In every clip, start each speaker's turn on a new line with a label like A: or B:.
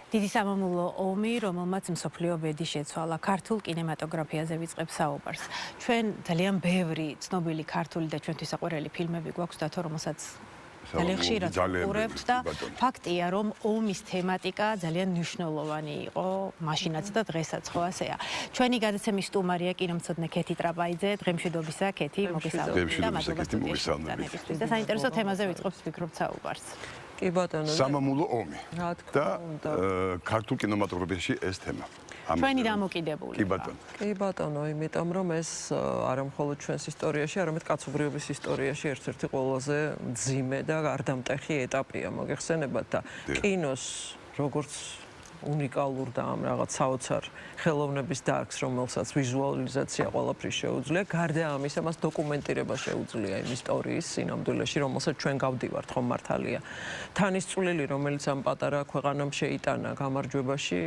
A: დიდი სამამულო ომი, რომელმაც მსოფლიო ბედი შეცვალა, ქართულ კინემატოგრაფიაზე ვიწყებ საუბარს. ჩვენ ძალიან ბევრი ცნობილი ქართული და ჩვენთვის საყვარელი ფილმები გვაქვს და რომელსაც ძალიან ხშირად ვუყურებთ და ფაქტია, რომ ომის თემატიკა ძალიან მნიშვნელოვანი იყო მაშინაც და დღესაც, ხო ასეა. ჩვენი გადაცემის სტუმარია კინომცოდნე ქეთი ტრაბაიძე, დღემშვიდობისა ქეთი, მოგესალმებით და მადლობა სტუდიაში და საინტერესო თემაზე ვიწყებთ ვფიქრობთ საუბარს.
B: კი ბატონო,
C: სამამულო ომი და ქართულ კინემატოგრაფიაში ეს თემა.
A: ჩვენი დამოკიდებული.
B: კი ბატონო, იმიტომ რომ ეს არა მხოლოდ ჩვენს ისტორიაში, არამედ კაცობრიობის ისტორიაში ერთ-ერთი ყველაზე მძიმე და არდამტეხი ეტაპია, მოგეხსენებათ და კინოს როგორც უნიკალურ და ამ რაღაც საოცარ ხელოვნების დარგს, რომელსაც ვიზუალიზაცია ყველაფრის შეუძლია, გარდა ამისა, მას დოკუმენტირება შეუძლია იმ ისტორიის სინამდვილეში, რომელსაც ჩვენ გავდივართ, ხომ მართალია. თანისწვლილი, რომელიც ამ პატარა ქვეყანამ შეიტანა გამარჯვებაში,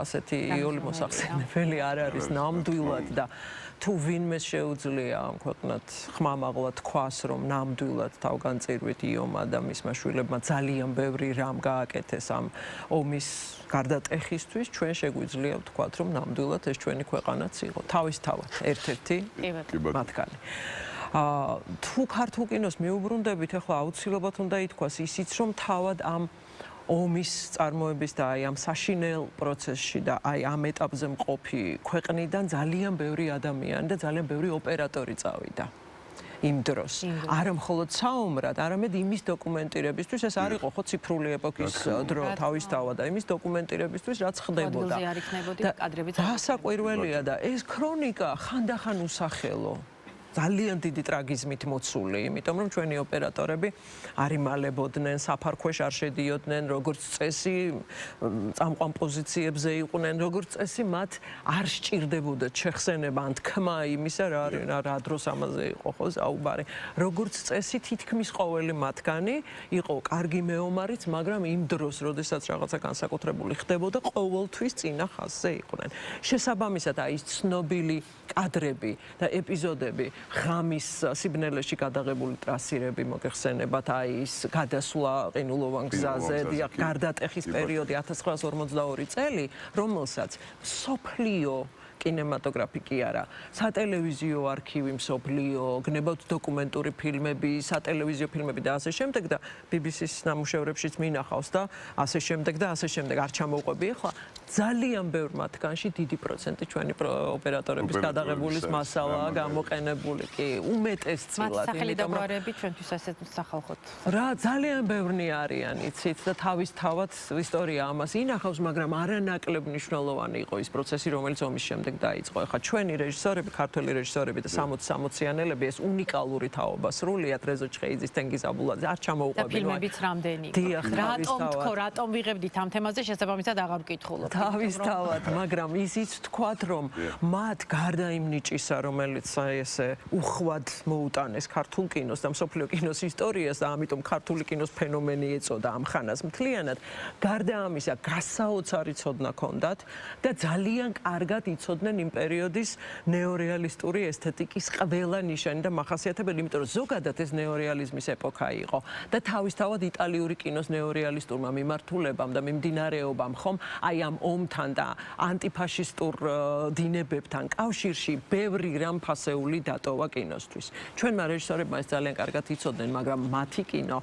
B: ასეთი იოლი მოსახსენებელი არ არის ნამდვილად და თუ ვინმე შეუძლია ამ ქვეყნად ხმამაღლა თქვას, რომ ნამდვილად თავგანწირვით იომა და მისმა შვილებმა ძალიან ბევრი რამ გააკეთეს ამ ომის გარდატეხისთვის, ჩვენ შეგვიძლია ვთქვათ, რომ ნამდვილად ეს ჩვენი ქვეყანაც იყო. თავისთავად ერთ-ერთი მათგანი. თუ ქართულ კინოს მიუბრუნდებით, ახლა აუცილებლად უნდა ითქვას ისიც, რომ თავად ამ ომის წარმოების და აი ამ საშინელ პროცესში და აი ამ ეტაპზე მყოფი ქვეყნიდან ძალიან ბევრი ადამიანი და ძალიან ბევრი ოპერატორი წავიდა იმ დროს. არა მხოლოდ საომრად, არამედ იმის დოკუმენტირებისთვის, ეს არ იყო ხო ციფრული ეპოქის დრო თავისთავად და იმის დოკუმენტირებისთვის, რაც ხდებოდა.
A: ადგილზე არ იქნებოდი კადრებიც.
B: გასაკვირველია და ეს ქრონიკა ხანდახან usახელო. ძალიან დიდი ტრაგიზმით მოცული, იმიტომ რომ ჩვენი ოპერატორები არ იმალებოდნენ, საფარქვეშ არ შედიოდნენ, როგორც წესი, წამყვან პოზიციებზე იყვნენ, როგორც წესი, მათ არ სჭირდებოდა ჩეხსენება ან თქმა იმისა, რა დროს ამაზე იყო ხო საუბარი. როგორც წესი, თითქმის ყოველი მათგანი იყო კარგი მეომარიც, მაგრამ იმ დროს, როდესაც რაღაცა განსაკუთრებული ხდებოდა, ყოველთვის წინა ხაზზე იყვნენ. შესაბამისად, აი ეს ცნობილი კადრები და ეპიზოდები ღამის სიბნელეში გადაღებული ტრასირები მოგეხსენებათ, აი ის გადასვლა ყინულოვან გზაზე, გარდატეხის პერიოდი 1942 წელი, რომელსაც მსოფლიო კინემატოგრაფი კი არა, სატელევიზიო არქივი მსოფლიო, გნებავთ დოკუმენტური ფილმები, სატელევიზიო ფილმები და ასე შემდეგ და BBC-ს ნამუშევრებშიც მინახავს და ასე შემდეგ და ასე შემდეგ არ ჩამოვყვები ახლა ძალიან ბევრ მათგანში დიდი პროცენტი ჩვენი ოპერატორების გადაღებულის მასალაა გამოყენებული კი უმეტესწილად.
A: მათ სახელი და გვარები ჩვენთვის ასეთ სახალხოდ.
B: რა ძალიან ბევრნი არიან, იცით და თავისთავად ისტორია ამას ინახავს, მაგრამ არანაკლებ მნიშვნელოვანი იყო ის პროცესი, რომელიც ომის შემდეგ დაიწყო. ახლა ჩვენი რეჟისორები, ქართველი რეჟისორები და 60-60-იანელები ეს უნიკალური თაობა სრულიად რეზო ჩხეიძის, თენგიზ აბულაძე არ ჩამოუყვებინო.
A: და ფილმებიც რამდენი იყო. რატომ ვიღებდით ამ თემაზე, შესაბამისად აღარ ვკითხულობ.
B: თავისთავად, მაგრამ ისიც ვთქვათ, რომ მათ გარდა იმ ნიჭისა, რომელიც ესე უხვად მოუტანეს ქართულ კინოს და მსოფლიო კინოს ისტორიას და ამიტომ ქართული კინოს ფენომენი ეწოდა ამ ხანას მთლიანად, გარდა ამისა გასაოცარი ცოდნა ჰქონდათ და ძალიან კარგად იცოდნენ იმ პერიოდის ნეორეალისტური ესთეტიკის ყველა ნიშანი და მახასიათებელი, იმიტომ რომ ზოგადად ეს ნეორეალიზმის ეპოქა იყო და თავისთავად იტალიური კინოს ნეორეალისტურმა მიმართულებამ და მიმდინარეობამ ხომ აი ამ ომთან და ანტიფაშისტურ დინებებთან კავშირში ბევრი რამ ფასეული დატოვა კინოსთვის. ჩვენმა რეჟისორებმა ეს ძალიან კარგად იცოდნენ, მაგრამ მათი კინო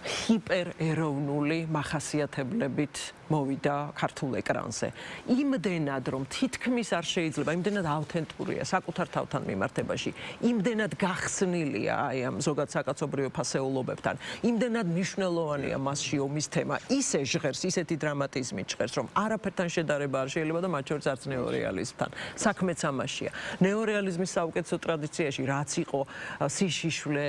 B: ჰიპერეროვნული მახასიათებლებით მოვიდა ქართულ ეკრანზე. იმდენად რომ თითქმის არ შეიძლება, იმდენად ავთენტურია საკუთარ თავთან მიმართებაში, იმდენად გახსნილია აი ამ ზოგად საკაცობრიო ფასეულობებთან, იმდენად მნიშვნელოვანია მასში ომის თემა, ისე ჟღერს, ისეთი დრამატიზმით ჟღერს, რომ არაფერთან შედარება არ შეიძლება და მათ შორის არც ნეორეალიზმთან. საქმეც ამაშია. ნეორეალიზმის საუკეთესო ტრადიციაში რაც იყო სიშიშვლე,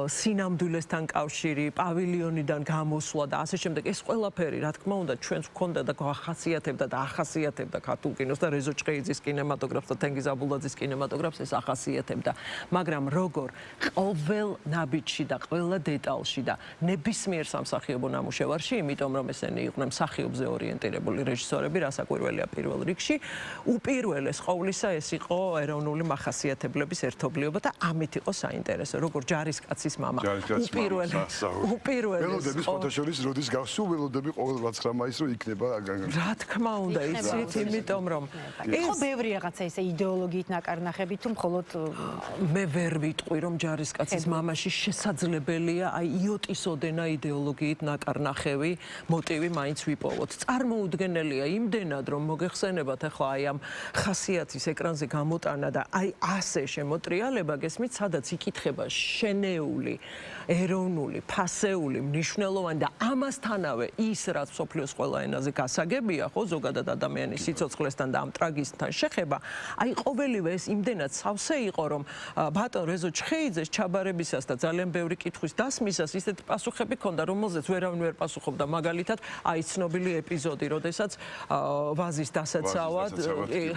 B: სინამდვილესთან კავშირი, პავილიონიდან გამოსვლა და ასე შემდეგ, ეს ყველაფერი, რა თქმა უნდა, ჩვენს ჰქონდა და ახასიათებდა და ახასიათებდა ქართულ კინოს და რეზო ჩხეიძის კინემატოგრაფს და თენგიზ აბულაძის კინემატოგრაფს ეს ახასიათებდა, მაგრამ როგორ ყოველ ნაბიჯში და ყველა დეტალში და ნებისმიერ სამსახიობო ნამუშევარში, იმიტომ რომ ესენი იყვნენ მსახიობზე ორიენტირებული რეჟისორები, რასაკვირველია პირველ რიგში, უპირველეს ყოვლისა ეს იყო ეროვნული მახასიათებლების ერთობლიობა და ამით იყო საინტერესო, როგორ ჯარისკაცის მამა. უპირველეს
C: ველოდების ფოტოშორის როდის გავსულ ველოდები ყოველ 9 მაისს რომ იქნება
B: რა თქმა უნდა, იცით, იმიტომ რომ
A: ხო ბევრი რაღაცა ისე იდეოლოგიით ნაკარნახები თუ მხოლოდ
B: მე ვერ ვიტყვი რომ ჯარისკაცის მამაში შესაძლებელია აი იოტისოდენა იდეოლოგიით ნაკარნახევი მოტივი მაინც ვიპოვოთ. წარმოუდგენელია იმდენად რომ მოგეხსენებათ ახლა აი ამ ხასიათის ეკრანზე გამოტანა და აი ასე შემოტრიალება გესმით, სადაც იკითხება შენეული, ეროვნული, ფასეული, მნიშვნელოვანი და ამასთანავე ის რაც მსოფლიოს ყველა ენაზე გასაგებია, ხო, ზოგადად ადამიანის სიცოცხლესთან და ამ ტრაგიზმთან შეხება, აი ყოველივე ეს იმდენად სავსე იყო, რომ ბატონ რეზო ჩხეიძეს ჩაბარებისას და ძალიან ბევრი კითხვის დასმისას ისეთი პასუხები ჰქონდა, რომელზეც ვერავინ ვერ პასუხობდა. მაგალითად, აი ცნობილი ეპიზოდი, როდესაც ვაზის დასაცავად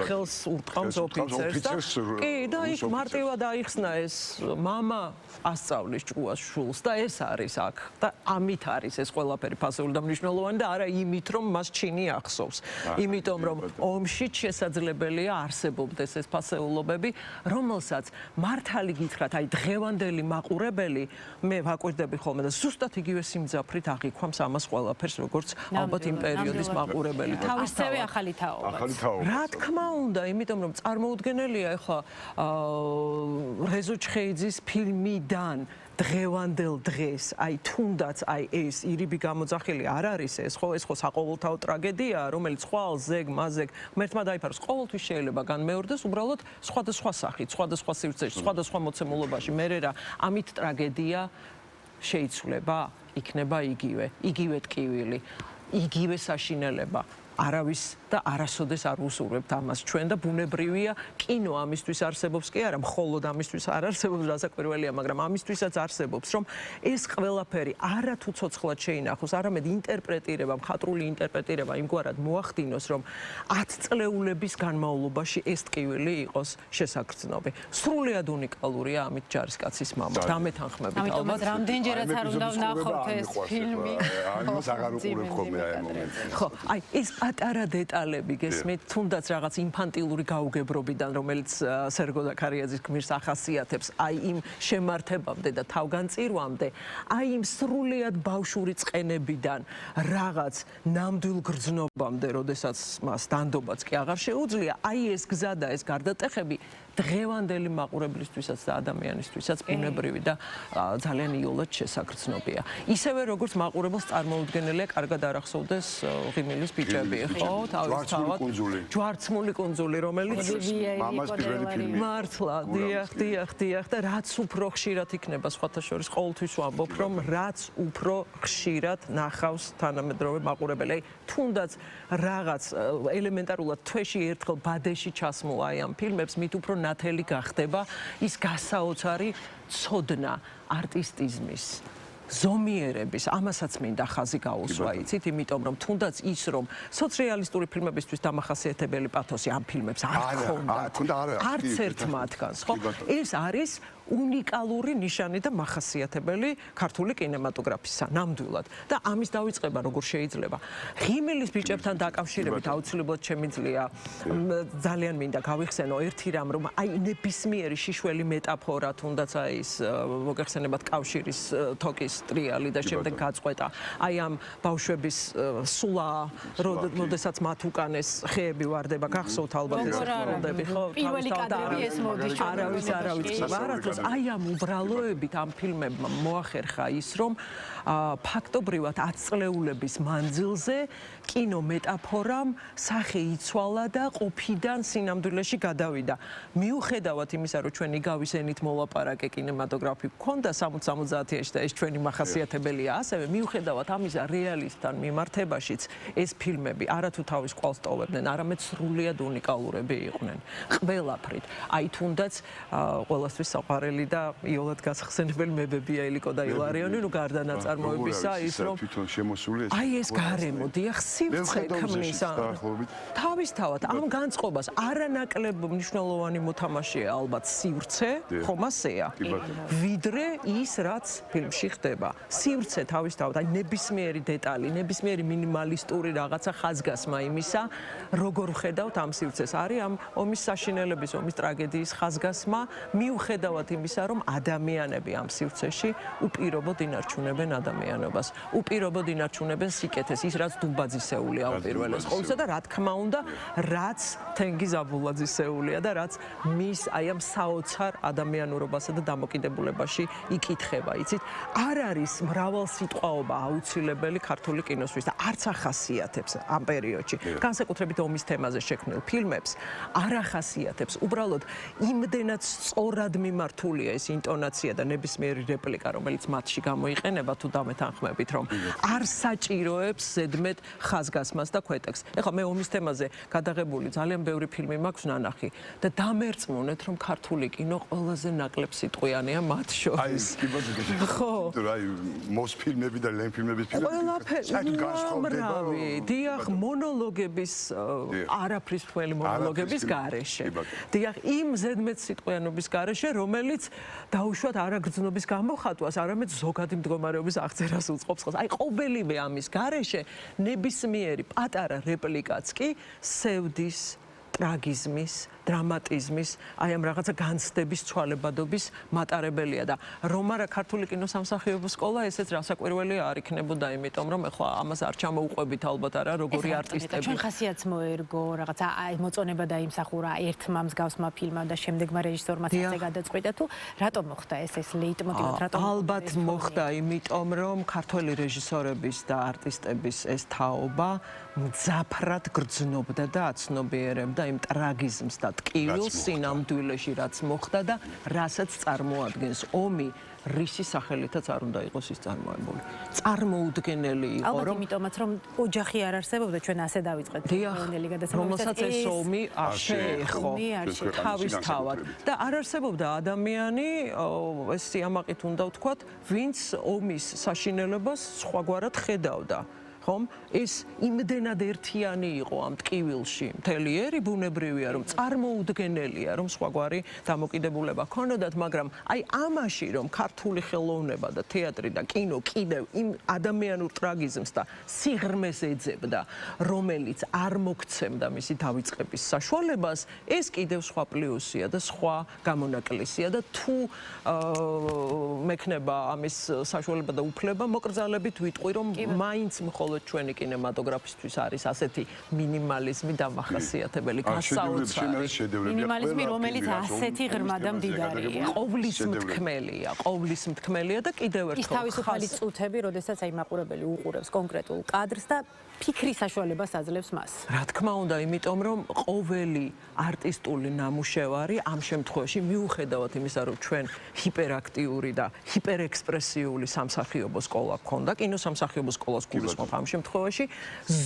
B: ხელს ურტყამს ოფიცერს და კი, და იქ მარტივად აიხსნა ეს მამა ასწავლის ჭკუას შულს და ეს არის აქ და ამით არის ეს ყველაფერი ფასეული და მნიშვნელოვანი და არა იმით, რომ მას ჩინი ახსოვს. იმიტომ რომ ომში შესაძლებელია არსებობდეს ეს ფასეულობები, რომელსაც მართალი გითხრათ, აი დღევანდელი მაყურებელი მე ვაკვირდები ხოლმე და ზუსტად იგივე სიმძაფრით აღიქვამს ამას ყველაფერს, როგორც ალბათ იმ პერიოდის მაყურებელი.
A: თავისთავად ახალი თაობა.
B: რა თქმა უნდა, იმიტომ რომ წარმოუდგენელია ახლა რეზო ჩხეიძის ფილმიდან დღევანდელ დღეს, აი თუნდაც აი ეს ირიბი გამოძახილი არ არის ეს ხო საყოველთაო ტრაგედია, რომელიც ხვალ ზეგ მაზეგ ღმერთმა დაიფაროს, ყოველთვის შეიძლება განმეორდეს უბრალოდ სხვადასხვა სახით, სხვადასხვა სივრცეში, სხვადასხვა მოცემულობაში. მე რა ამით ტრაგედია შეიცვლება, იქნება იგივე ტკივილი, იგივე საშინელება. არავის და არასოდეს არ უსურვებთ ამას ჩვენ და ბუნებრივია კინო ამისთვის არსებობს კი არა მხოლოდ ამისთვის არ არსებობს რასაკვირველია მაგრამ ამისთვისაც არსებობს რომ ეს ყველაფერი არა თუ ცოცხლად შეინახოს არამედ ინტერპრეტირება მხატვრული ინტერპრეტირება იმგვარად მოახდინოს რომ 10 წლეულების განმავლობაში ეს ტკივილი იყოს შესაგრძნობი სრულიად უნიკალურია ამით ჯარისკაცის მამა დამეთანხმებით
A: ალბათ რამდენჯერაც არ უნდა ვნახოთ ეს ფილმი
C: ამას აღარ უყურებ ხოლმე აი ამ მომენტში
B: ხო აი ეს პატარა დეტალები გესმით თუნდაც რაღაც ინფანტილური გაუგებრობიდან რომელიც სერგო ზაქარიაძის გმირს ახასიათებს აი იმ შემართებამდე და თავგანწირვამდე აი იმ სრულიად ბავშვური წყენებიდან რაღაც ნამდვილ გრძნობამდე როდესაც მას დანდობაც კი აღარ შეუძლია აი ეს გზა და ეს გარდატეხები დღევანდელი მაყურებლისთვისაც და ადამიანისთვისაც ბუნებრივი და ძალიან იოლად შესაგრძნობია. ისევე როგორც მაყურებელს წარმოუდგენელია კარგად არ ახსოვდეს ღიმილის ბიჭები, ხო? თავისთავად ჯვარცმული კუნძული, რომელიც
C: მამას პირველი ფილმი.
B: მართლა, დიახ და რაც უფრო ხშირად იქნება სხვათა შორის ყოველთვის ვამბობ, რომ რაც უფრო ხშირად ნახავს თანამედროვე მაყურებელი. აი თუნდაც რაღაც ელემენტარულად თვეში ერთხელ ბადეში ჩასმოლა აი ამ ფილმებს, მით უფრო ნათელი გახდება ის გასაოცარი ცოდნა არტისტიზმის ზომიერების ამასაც მინდა ხაზი გაუსვა იცით იმიტომ რომ თუნდაც ის რომ სოციალისტური ფილმებისთვის დამახასიათებელი პათოსი ამ ფილმებს არ ჰქონდათ არც ერთ მათგანს ხო ეს არის უნიკალური ნიშანი და მახასიათებელი ქართული კინემატოგრაფისა ნამდვილად და ამის დავიწყება როგორ შეიძლება ღიმილის ბიჭებთან დაკავშირებით აუცილებლად შემიძლია ძალიან მინდა გავიხსენო ერთი რამ რომ აი ნებისმიერი შიშველი მეტაფორა თუნდაც აი ის მოგეხსენებათ კავშირის თოკის ტრიალი და შემდეგ გაწყვეტა აი ამ ბავშვების სულა როდესაც მათ უკანეს ხეები ვარდება გახსოვთ ალბათ ეს ფოტოები ხო
A: პირველი კადრები ეს მოდის
B: არავის აი ამ უბრალოებით ამ ფილმებმა მოახერხა ის რომ ფაქტობრივად 10 წლეულების მანძილზე კინო მეტაფორამ სახე იცვალა და ყოფიდან სინამდვილეში გადავიდა. მიუხედავად იმისა, რომ ჩვენ იგავის ენით მოლაპარაკე კინემატოგრაფი გქონდა 60-70-ში და ეს ჩვენი მახასიათებელია, ასევე მიუხედავად ამისა რეალისტთან მიმართებაშიც ეს ფილმები არათუ თავის კვალს ტოვებდნენ, არამედ სრულიად უნიკალურები იყვნენ. ყველაფრით. აი თუნდაც ყველასთვის საყვარელი და იოლად გასახსენებელი მებებია ილიკო და ილარიონი, ნუ გარდა ნაწარმოებისა ის რომ აი ეს გარემო დიახ სივრცე ქმნის თავისთავად ამ განწყობას არანაკლებ მნიშვნელოვანი მოთამაშეა ალბათ სივრცე ხომ ასეა ვიდრე ის რაც ფილმში ხდება სივრცე თავისთავად აი ნებისმიერი დეტალი ნებისმიერი მინიმალისტური რაღაცა ხაზგასმა იმისა როგორ ხედავთ ამ სივრცეს არის ამ ომის საშინელების ომის ტრაგედიის ხაზგასმა მიუხედავად იმისა, რომ ადამიანები ამ სივრცეში უპირობოდ ინარჩუნებენ ადამიანობას, უპირობოდ ინარჩუნებენ სიკეთეს, ის რაც დუბაძისეულია უპირველეს ყოვლისა და რა თქმა უნდა, რაც თენგიზ აბულაძისეულია და რაც მის აი ამ საოცარ ადამიანურობასა და დამოკიდებულებაში იკითხება, იცით? არ არის მრავალსიტყვაობა აუცილებელი ქართული კინოსთვის და არც ახასიათებს ამ პერიოდში. განსაკუთრებით ომის თემაზე შექმნილ ფილმებს არ ახასიათებს. უბრალოდ იმდენად სწორად მიმართულია ეს ინტონაცია და ნებისმიერი რეპლიკა, რომელიც მათში გამოიყენება, თუ დამეთანხმებით, რომ არ საჭიროებს ზედმეტ ხაზგასმას და ქვეტექსტს. ეხლა მე ომის თემაზე გადაღებული ძალიან ბევრი ფილმი მაქვს ნანახი და დამერწმუნეთ, რომ ქართული კინო ყველაზე ნაკლებ სიტყვიანია მათ შორის. ხო.
C: აი მოსფილმები და ლენფილმების ფილმები
B: უამრავი, დიახ, მონოლოგების არაფრის მთელი მონოლოგების გარეშე. დიახ, იმ ზედმეტ სიტყვიანობის გარეშე, რომელიც დაუშვათ არა გრძნობის გამოხატვას, არამედ ზოგადი მდგომარეობის აღწერას უწყობს ხელს. აი ყოველივე ამის გარეშე ნებისმიერი პატარა რეპლიკაც კი სევდის ტრაგიზმის, დრამატიზმის, აი ამ რაღაცა განცდების ცვალებადობის მატარებელია და რომ არა ქართული კინოსამსახიობო სკოლა, ესეც რასაკვირველია არ იქნებოდა, იმიტომ რომ ეხლა ამას არ ჩამოუყვებით ალბათ არა როგორი არტისტები.
A: ჩვენ ხასიათს მოერგო, რაღაცა აი მოწონება დაიმსახურა ერთმა მსგავსმა ფილმმა და შემდეგმა რეჟისორმა ასე გადაწყვიტა თუ რატომ მოხდა ეს ლეიტმოტივად, რატომ
B: ალბათ მოხდა, იმიტომ რომ ქართველი რეჟისორების და არტისტების ეს თაობა მძაფრად გრძნობდა და აცნობიერებდა იმ ტრაგიზმს და ტკივილს სინამდვილეში რაც მოხდა და რასაც წარმოადგენს ომი, რისი სახელითაც არ უნდა იყოს ის წარმოებული. წარმოუდგენელი იყო,
A: ალბათ იმიტომაც რომ ოჯახი არ არსებობდა, ჩვენ ასე დავიწყეთ პირველი გადაცემა,
B: რომელსაც ეს ომი არ შეეხო თავისთავად და არ არსებობდა ადამიანი, ეს სიამაყით უნდა ვთქვათ, ვინც ომის საშინელებას სხვაგვარად ხედავდა. ეს იმდენად ერთიანი იყო ამ ტკივილში, მთელი ერი ბუნებრივია, რომ წარმოუდგენელია, რომ სხვაგვარი დამოკიდებულება ქონოდათ, მაგრამ აი ამაში, რომ ქართული ხელოვნება და თეატრი და კინო კიდევ იმ ადამიანურ ტრაგიზმს და სიღრმეს ეძებდა, რომელიც არ მოგცემდა მისი დავიწყების საშუალებას, ეს კიდევ სხვა პლუსია და სხვა გამონაკლისია და თუ მექნება ამის საშუალება და უფლება, მოკრძალებით ვიტყვი, რომ მაინც მხოლოდ ჩვენი კინემატოგრაფისთვის არის ასეთი მინიმალიზმი დამახასიათებელი, გასაოცარი
A: მინიმალიზმი, რომელიც ასეთი ღრმა და მდიდარია.
B: ყოვლის მთქმელია და კიდევ ერთხელ
A: ის თავისუფალი წუთები, როდესაც აი მაყურებელი უყურებს კონკრეტულ კადრს და ფიქრის საშუალებას აძლევს მას.
B: რა თქმა უნდა, იმიტომ რომ ყოველი არტისტული ნამუშევარი ამ შემთხვევაში მიუხედავად იმისა, რომ ჩვენ ჰიპერაქტიური და ჰიპერექსპრესიული სამსახიობო სკოლა გქონდა, კინოსამსახიობო სკოლას გულისხმობ ამ შემთხვევაში,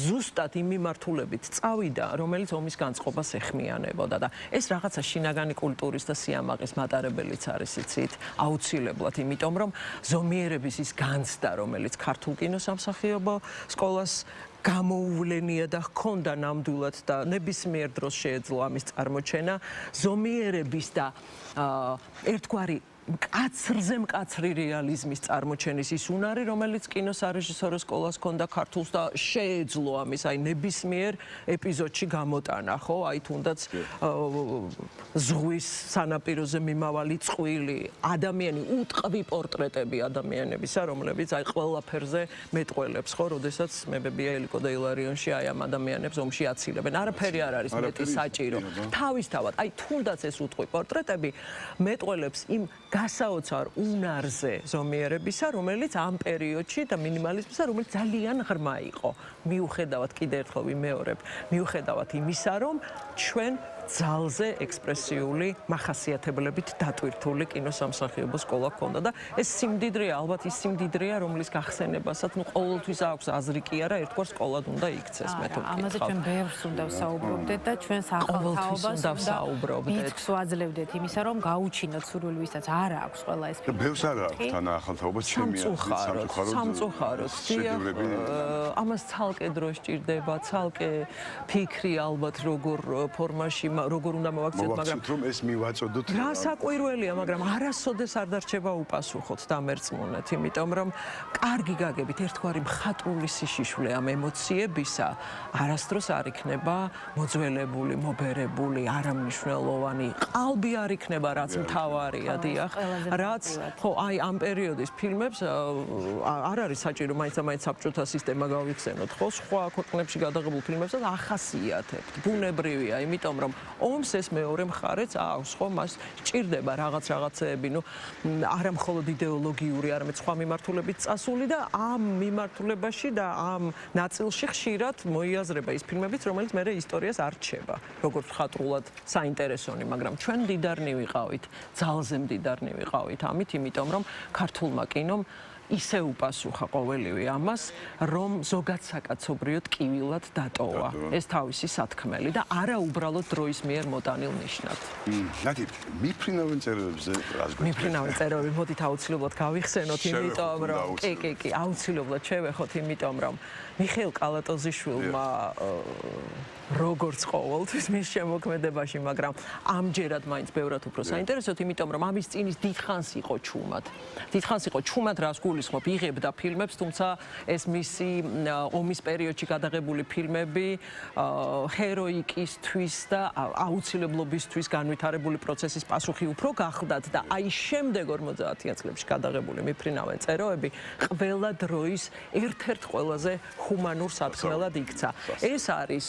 B: ზუსტად იმ მიმართულებით წავიდა, რომელიც ომის განწყობას ეხმიანებოდა და ეს რაღაცა შინაგანი კულტურის და სიამაყის მატარებელიც არის, იცით, აუცილებლად, იმიტომ რომ ზომიერების ის განცდა, რომელიც ქართულ კინოსამსახიობო სკოლას გამოუვლენია და ჰქონდა ნამდვილად და ნებისმიერ დროს შეეძლო ამის წარმოჩენა, ზომიერების და ერთგვარი მკაცრზე მკაცრი რეალიზმის წარმოჩენის ის უნარი, რომელიც კინოსარეჟისორო სკოლას ჰქონდა ქართულს და შეეძლო ამის აი ნებისმიერ ეპიზოდში გამოტანა, ხო? აი თუნდაც ზღვის სანაპიროზე მიმავალი წყვილი, ადამიანი უტყვი პორტრეტები ადამიანებისა, რომლებიც აი ყველაფერზე მეტყველებს, ხო? როდესაც მებებია ელიკო და ილარიონში აი ამ ადამიანებს ომში აცილებენ. არაფერი არ არის მეტი საჭირო. თავისთავად, აი თუნდაც ეს უტყვი პორტრეტები მეტყველებს იმ გასაოცარ უნარზე ზომიერებისა, რომელიც ამ პერიოდში და მინიმალიზმისა, რომელიც ძალიან ღრმა იყო. მიუხედავად კიდევ ერთხელ ვიმეორებ, მიუხედავად იმისა, რომ ჩვენ ძალზე ექსპრესიული მახასიათებლებით დატვირთული კინოსამსახიობო სკოლა ჰქონდა და ეს სიმდიდრეა, ალბათ ის სიმდიდრეა, რომლის გახსენებასაც ნუ ყოველთვის აქვს აზრი კი არა, ერთგვარ სკოლად უნდა იქცეს, მე თუ ვკითხავ.
A: ამაზე ჩვენ ბევრს უნდა ვსაუბრობდეთ და ჩვენს ახალთაობას უნდა ვსაუბრობდეთ. ვაძლევდეთ იმისა, რომ გაუჩინოთ სურვილი, ვისაც არ აქვს ყველა ეს ფილმი.
C: ბევრს არ აქვს თან ახალთაობას ჩემი
B: სამწუხაროდ. ამას ცალკე დრო სჭირდება, ცალკე ფიქრი ალბათ როგორ ფორმაში როგორ უნდა მოვაქციოთ, მაგრამ
C: რომ ეს მივაწოდოთ.
B: რა საკვირველია, მაგრამ არასოდეს არ დარჩება უპასუხოთ დამერწმუნეთ, იმიტომ რომ კარგი გაგებით ერთგვარი მხატვრული სიშიშვლე ამ ემოციებისა არასდროს არ იქნება მოძველებული, მობერებული, არამნიშვნელოვანი, ყალბი არ იქნება, რაც მთავარია, დიახ, რაც ხო, აი ამ პერიოდის ფილმებს არ არის საჭირო მაინც საბჭოთა სისტემა გავიხსენოთ, ხო, სხვა ქვეყნებში გადაღებულ ფილმებსაც ახასიათებთ. ბუნებრივია, იმიტომ რომ ომს ეს მეორე მხარეც აქვს, ხო, მას სჭირდება რაღაცეები, ნუ არა მხოლოდ იდეოლოგიური, არამედ სხვა მიმართულებით წასული და ამ მიმართულებაში და ამ ნაწილში ხშირად მოიაზრება ის ფილმებიც, რომელიც მერე ისტორიას არ რჩება, როგორც მხატვრულად საინტერესონი, მაგრამ ჩვენ მდიდარნი ვიყავით, ძალზე მდიდარნი ვიყავით ამით, იმიტომ რომ ქართულმა კინომ ისე უპასუხა ყოველივე ამას, რომ ზოგად საკაცობრიოდ ტკივილად დატოვა ეს თავისი სათქმელი და არა უბრალოდ დროის მიერ მოტანილ ნიშნად.
C: ნათი, მიფრინავენ წერილებზე რას გვეცდით?
B: მიფრინავენ წერილები, მოდით აუცილებლად გავიხსენოთ, იმიტომ რომ კი, აუცილებლად შევეხოთ, იმიტომ რომ მიხეილ კალატოზიშვილმა როგორც ყოველთვის მის შემოქმედებაში, მაგრამ ამჯერად მაინც ბევრად უფრო საინტერესოდ, იმიტომ რომ ამის წინის დიდხანს იყო ჩუმად. დიდხანს იყო ჩუმად, რას გულისხმობ, იღებდა ფილმებს, თუმცა ეს მისი ომის პერიოდში გადაღებული ფილმები ჰეროიკისთვის და აუცილებლობისთვის განვითარებული პროცესის პასუხი უფრო გახლდათ და აი შემდეგ 50-იან წლებში გადაღებული მიფრინავენ წეროები ყველა დროის ერთ-ერთ ყველაზე ჰუმანურ სათქმელად იქცა. ეს არის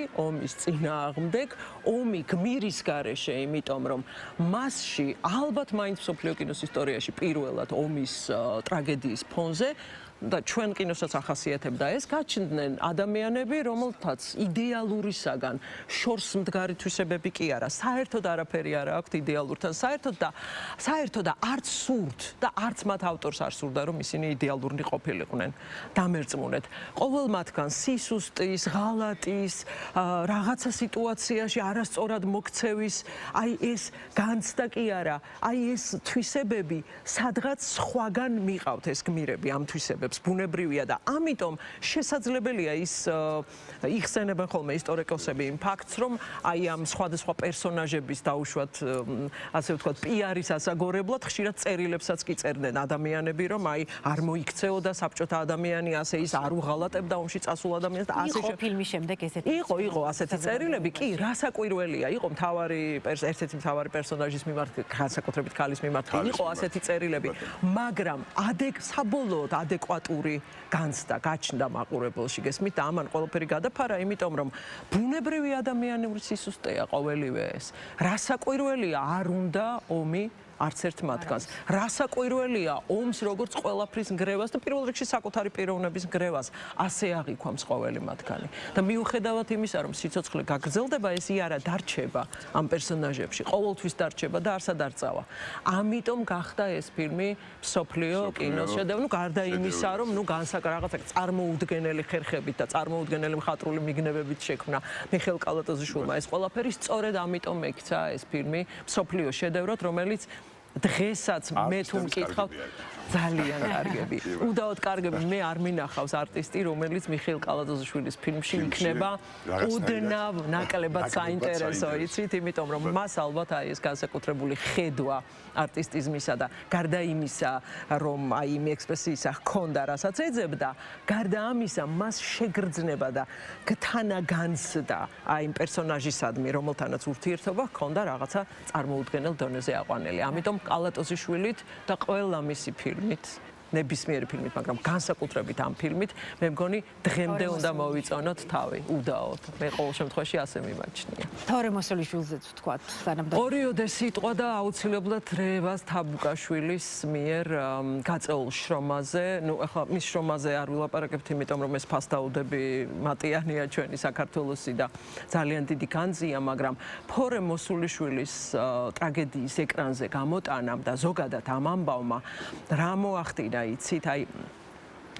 B: ომის წინააღმდეგ, ომი გმირის გარეშე, იმიტომ რომ მასში ალბათ მაინც მსოფლიო კინოს ისტორიაში პირველად ომის ტრაგედიის ფონზე და ჩვენ კინოსაც ახასიათებდა ეს, გაჩნდნენ ადამიანები, რომელთაც იდეალურისაგან შორს მდგარი თვისებები კი არა, საერთოდ არაფერი არ აქვთ იდეალურთან, საერთოდ და არც სურთ და არც მათ ავტორს არ სურდა, რომ ისინი იდეალურნი ყოფილიყვნენ. დამერწმუნეთ. ყოველ მათგან სისუსტის, ღალატის, რაღაცა სიტუაციაში არასწორად მოქცევის, აი ეს განცდა კი არა, აი ეს თვისებები სადღაც სხვაგან მიყავთ ეს გმირები ამ თვისებებს. ბუნებრივია და ამიტომ შესაძლებელია ის იხსენებენ ხოლმე ისტორიკოსები იმ ფაქტს, რომ აი ამ სხვადასხვა პერსონაჟების დაუშვათ ასე ვთქვათ პიარის ასაგორებლად ხშირად წერილებსაც კი წერდნენ ადამიანები, რომ აი არ მოიქცეოდა საბჭოთა ადამიანი, ასე ის არ უღალატებდა ომში წასულ ადამიანს და ასე
A: იყო ფილმის შემდეგ ესეთი
B: იყო ასეთი წერილები, კი, რასაკვირველია, იყო ერთ-ერთი მთავარი პერსონაჟის მიმართ, განსაკუთრებით ქალის მიმართ იყო ასეთი წერილები, მაგრამ საბოლოოდ ადეკვატური განცდა გაჩნდა მაყურებელში, გესმით, და ამან ყველაფერი გადაფარა, იმიტომ რომ ბუნებრივი ადამიანური სისუსტეა ყოველივე ეს. რასაკვირველია, არ უნდა ომი არც ერთ მათგანს. რასაკვირველია ომს როგორც ყველაფრის ნგრევას და პირველ რიგში საკუთარი პიროვნების ნგრევას ასე აღიქვამს ყოველი მათგანი. და მიუხედავად იმისა, რომ სიცოცხლე გაგრძელდება, ეს არა დარჩება ამ პერსონაჟებში, ყოველთვის დარჩება და არსად არ წავა. ამიტომ გახდა ეს ფილმი მსოფლიო კინოს შედევრი, გარდა იმისა, რომ რაღაცა წარმოუდგენელი ხერხებით და წარმოუდგენელი მხატვრული მიგნებებით შექმნა მიხეილ კალატოზიშვილმა ეს ყველაფერი, სწორედ ამიტომ ექცა ეს ფილმი მსოფლიო შედევრად, რომელიც დღესაც მე თუ მკითხავთ ძალიან კარგები. უდაოდ კარგები, მე არ მინახავს არტისტი, რომელიც მიხეილ კალატოზიშვილის ფილმში იქნება უდნავ ნაკლებად საინტერესო, იცით, იმიტომ რომ მას ალბათ აი ეს განსაკუთრებული ხედვა არტისტიზმისა და გარდა იმისა, რომ აი იმ ექსპრესიისა ჰქონდა, რასაც ეძებდა, გარდა ამისა, მას შეგრძნება და გთანაგანცდა აი იმ პერსონაჟისადმი, რომელთანაც ურთიერთობა ჰქონდა რაღაცა წარმოუდგენელ დონეზე აყვანილი. ამიტომ კალატოზიშვილით და ყველა მისი ფილმით, ნებისმიერი ფილმით, მაგრამ განსაკუთრებით ამ ფილმით, მე მგონი დღემდე უნდა მოვიწონოთ თავი, უდაოდ. მე ყოველ შემთხვევაში ასე მიმაჩნია.
A: თორე მოსულიშვილზეც ვთქვათ,
B: ორიოდე სიტყვა და აუცილებლად რევაზ თაბუკაშვილის მიერ გაწეულ შრომაზე, ახლა მის შრომაზე არ ვილაპარაკებთ, იმიტომ რომ ეს ფასდაუდები მატიანია ჩვენი საქართველოსი და ძალიან დიდი განძია, მაგრამ თორე მოსულიშვილის ტრაგედიის ეკრანზე გამოტანამ და ზოგადად ამ ამბავმა რა მოახდინა, იცით, აი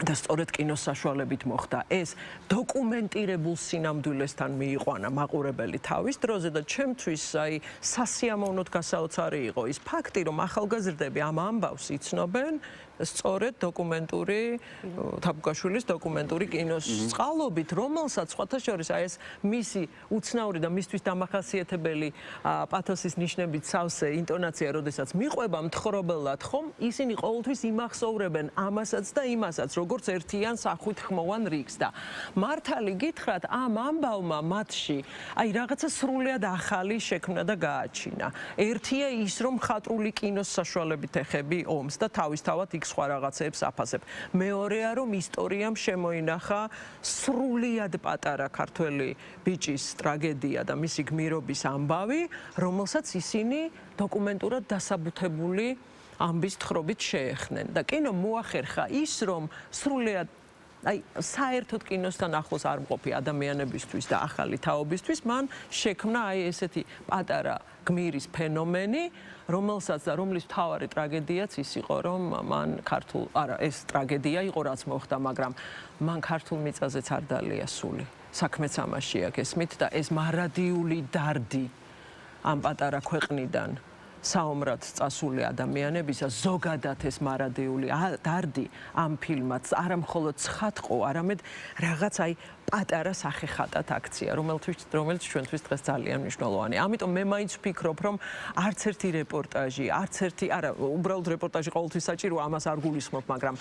B: და სწორედ კინოს საშუალებით მოხდა ეს დოკუმენტირებულ სინამდვილესთან მიიყვანა მაყურებელი თავის დროზე და ჩემთვის აი სასიამოვნოდ გასაოცარი იყო ის ფაქტი, რომ ახალგაზრდები ამ ამბავს იცნობენ სწორედ დოკუმენტური თაბუკაშვილის დოკუმენტური კინოს წყალობით, რომელსაც სხვათა შორის აი ეს მისი უცნაური და მისთვის დამახასიათებელი პათოსის ნიშნებით სავსე ინტონაცია, როდესაც მიყვება მთხრობელად, ხომ ისინი ყოველთვის იმახსოვრებენ ამასაც და იმასაც, როგორც ერთიან სახვით ხმოვან რიგს და მართალი გითხრათ, ამ ამბავმა მათში აი რაღაცა სრულიად ახალი შექმნა და გააჩინა. ერთია ის, რომ მხატვრული კინოს საშუალებით ეხები ომს და თავისთავად იქ სხვა რაღაცებს აფასებ. მეორეა, რომ ისტორიამ შემოინახა სრულიად პატარა ქართველი ბიჭის ტრაგედია და მისი გმირობის ამბავი, რომელსაც ისინი დოკუმენტურად დასაბუთებული ამბის თხრობით შეეხნენ. და კინომ მოახერხა ის, რომ სრულიად აი საერთოდ კინოსთან ახლოს არ მყოფი ადამიანებისთვის და ახალი თაობისთვის მან შექმნა აი ესეთი პატარა გმირის ფენომენი, რომელსაც და რომლის მთავარი ტრაგედიაც ის იყო, რომ მან ეს ტრაგედია იყო, რაც მოხდა, მაგრამ მან ქართულ მიწაზეც არ დალია სული. საქმეც ამაშია გესმით და ეს მარადიული დარდი ამ პატარა ქვეყნიდან საომრად წასული ადამიანებისა ზოგადად ეს მარადიული დარდი ამ ფილმად არა მხოლოდ ცხადყო, არამედ რაღაც აი პატარა სახეხატად აქცია, რომელიც ჩვენთვის დღეს ძალიან მნიშვნელოვანია. ამიტომ მე მაინც ვფიქრობ, რომ არც ერთი რეპორტაჟი, უბრალოდ რეპორტაჟი ყოველთვის საჭიროა, ამას არ გულისხმობ, მაგრამ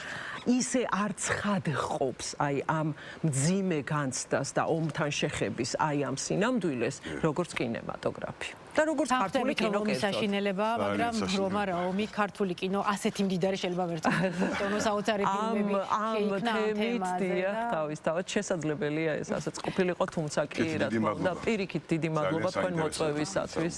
B: ისე არ ცხადყოფს აი ამ მძიმე განცდას და ომთან შეხების აი ამ სინამდვილეს, როგორც კინემატოგრაფი. და როგორც ქართული კინო
A: საშინელება, მაგრამ რომ არა ომი ქართული კინო ასეთი მდიდარი შეიძლება ვერ წავიდოს საოცარი ფილმები
B: შეიქმნა თემაზე და თავისთავად შესაძლებელია ეს ასეც ყოფილიყო, თუმცა კი რა თქმა უნდა პირიქით დიდი მადლობა თქვენ მოწვევისათვის.